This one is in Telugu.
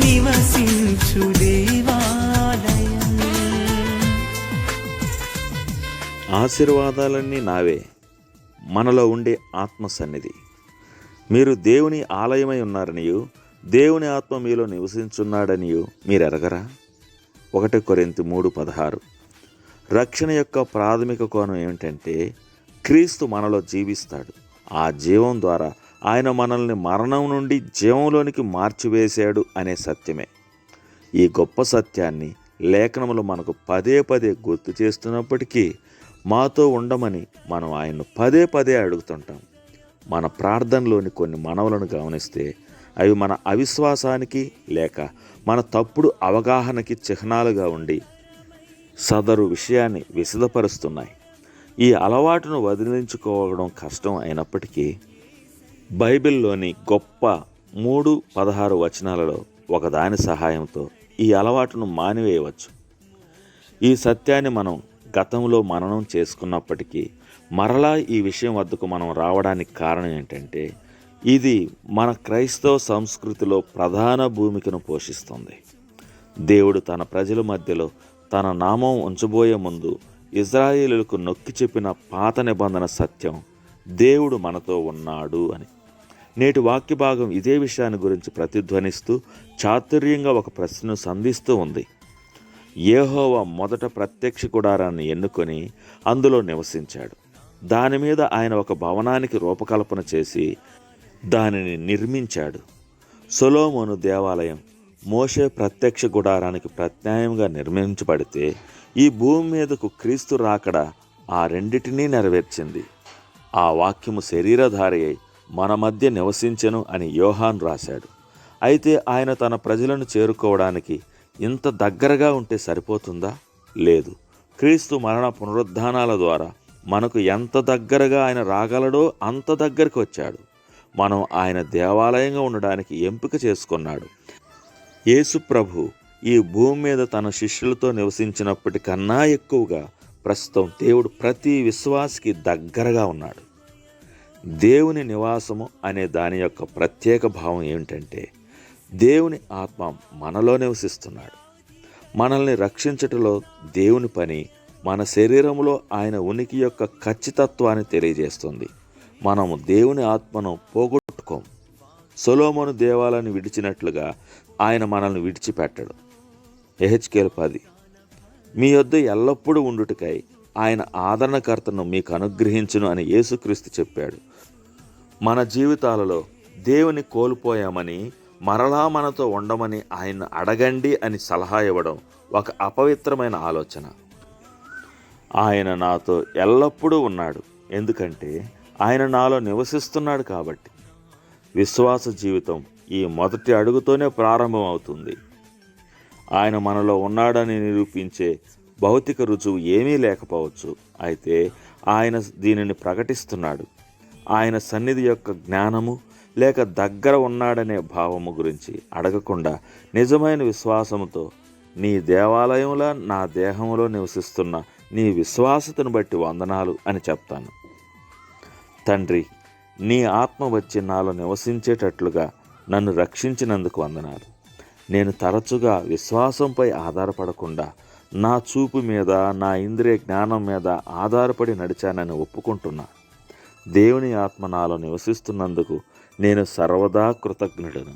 నివసించు దేవాలయం. ఆశీర్వాదాలన్నీ నావే, మనలో ఉండే ఆత్మ సన్నిధి. మీరు దేవుని ఆలయమై ఉన్నారనియు దేవుని ఆత్మ మీలో నివసించున్నాడనియు మీరు ఎరగరా? 1 కొరింథీ 3:16. రక్షణ యొక్క ప్రాథమిక కోణం ఏమిటంటే క్రీస్తు మనలో జీవిస్తాడు. ఆ జీవం ద్వారా ఆయన మనల్ని మరణం నుండి జీవంలోనికి మార్చివేశాడు అనే సత్యమే. ఈ గొప్ప సత్యాన్ని లేఖనములు మనకు పదే పదే గుర్తు చేస్తున్నప్పటికీ మాతో ఉండమని మనం ఆయన్ను పదే పదే అడుగుతుంటాం. మన ప్రార్థనలోని కొన్ని మనవులను గమనిస్తే అవి మన అవిశ్వాసానికి లేక మన తప్పుడు అవగాహనకి చిహ్నాలుగా ఉండి సదరు విషయాన్ని విశదపరుస్తున్నాయి. ఈ అలవాటును వదిలించుకోవడం కష్టం అయినప్పటికీ బైబిల్లోని గొప్ప 3:16 వచనాలలో ఒకదాని సహాయంతో ఈ అలవాటును మానివేయవచ్చు. ఈ సత్యాన్ని మనం గతంలో మననం చేసుకున్నప్పటికీ మరలా ఈ విషయం వద్దకు మనం రావడానికి కారణం ఏంటంటే ఇది మన క్రైస్తవ సంస్కృతిలో ప్రధాన భూమికను పోషిస్తుంది. దేవుడు తన ప్రజల మధ్యలో తన నామం ఉంచబోయే ముందు ఇజ్రాయేలులకు నొక్కి చెప్పిన పాత నిబంధన సత్యం దేవుడు మనతో ఉన్నాడు అని. నేటి వాక్య భాగం ఇదే విషయాన్ని గురించి ప్రతిధ్వనిస్తూ చాతుర్యంగా ఒక ప్రశ్నను సంధిస్తూ ఉంది. యెహోవా మొదట ప్రత్యక్ష గుడారాన్ని ఎన్నుకొని అందులో నివసించాడు. దాని మీద ఆయన ఒక భవనానికి రూపకల్పన చేసి దానిని నిర్మించాడు. సొలొమోను దేవాలయం మోషే ప్రత్యక్ష గుడారానికి ప్రత్యామ్నాయంగా నిర్మించబడితే ఈ భూమి మీదకు క్రీస్తు రాకడ ఆ రెండిటినీ నెరవేర్చింది. ఆ వాక్యము శరీరధారి అయి మన మధ్య నివసించెను అని యోహాను రాశాడు. అయితే ఆయన తన ప్రజలను చేరుకోవడానికి ఇంత దగ్గరగా ఉంటే సరిపోతుందా? లేదు. క్రీస్తు మరణ పునరుద్ధానాల ద్వారా మనకు ఎంత దగ్గరగా ఆయన రాగలడో అంత దగ్గరికి వచ్చాడు. మనం ఆయన దేవాలయంగా ఉండడానికి ఎంపిక చేసుకున్నాడు. యేసు ప్రభు ఈ భూమి మీద తన శిష్యులతో నివసించినప్పటికన్నా ఎక్కువగా ప్రస్తుతం దేవుడు ప్రతి విశ్వాసికి దగ్గరగా ఉన్నాడు. దేవుని నివాసము అనే దాని యొక్క ప్రత్యేక భావం ఏమిటంటే దేవుని ఆత్మ మనలో నివసిస్తున్నాడు. మనల్ని రక్షించటంలో దేవుని పని మన శరీరంలో ఆయన ఉనికి యొక్క ఖచ్చితత్వాన్ని తెలియజేస్తుంది. మనము దేవుని ఆత్మను పోగొట్టుకోం. సొలొమోను దేవాలయాన్ని విడిచినట్లుగా ఆయన మనల్ని విడిచిపెట్టడు. యెహెజ్కేలు 10. మీ యొద్ద ఎల్లప్పుడూ ఉండుటకై ఆయన ఆదరణకర్తను మీకు అనుగ్రహించును అని యేసుక్రీస్తు చెప్పాడు. మన జీవితాలలో దేవుని కోల్పోయామని మరలా మనతో ఉండమని ఆయన్ను అడగండి అని సలహా ఇవ్వడం ఒక అపవిత్రమైన ఆలోచన. ఆయన నాతో ఎల్లప్పుడూ ఉన్నాడు, ఎందుకంటే ఆయన నాలో నివసిస్తున్నాడు కాబట్టి. విశ్వాస జీవితం ఈ మొదటి అడుగుతోనే ప్రారంభమవుతుంది. ఆయన మనలో ఉన్నాడని నిరూపించే భౌతిక రుజువు ఏమీ లేకపోవచ్చు, అయితే ఆయన దీనిని ప్రకటిస్తున్నాడు. ఆయన సన్నిధి యొక్క జ్ఞానము లేక దగ్గర ఉన్నాడనే భావము గురించి అడగకుండా నిజమైన విశ్వాసముతో నీ దేవాలయంలో నా దేహంలో నివసిస్తున్న నీ విశ్వాసతను బట్టి వందనాలు అని చెప్తాను. తండ్రి, నీ ఆత్మ వచ్చి నాలో నివసించేటట్లుగా నన్ను రక్షించినందుకు వందనాలు. నేను తరచుగా విశ్వాసంపై ఆధారపడకుండా నా చూపు మీద నా ఇంద్రియ జ్ఞానం మీద ఆధారపడి నడిచానని ఒప్పుకుంటున్నా. దేవుని ఆత్మ నాలో నివసిస్తున్నందుకు నేను సర్వదా కృతజ్ఞుడను.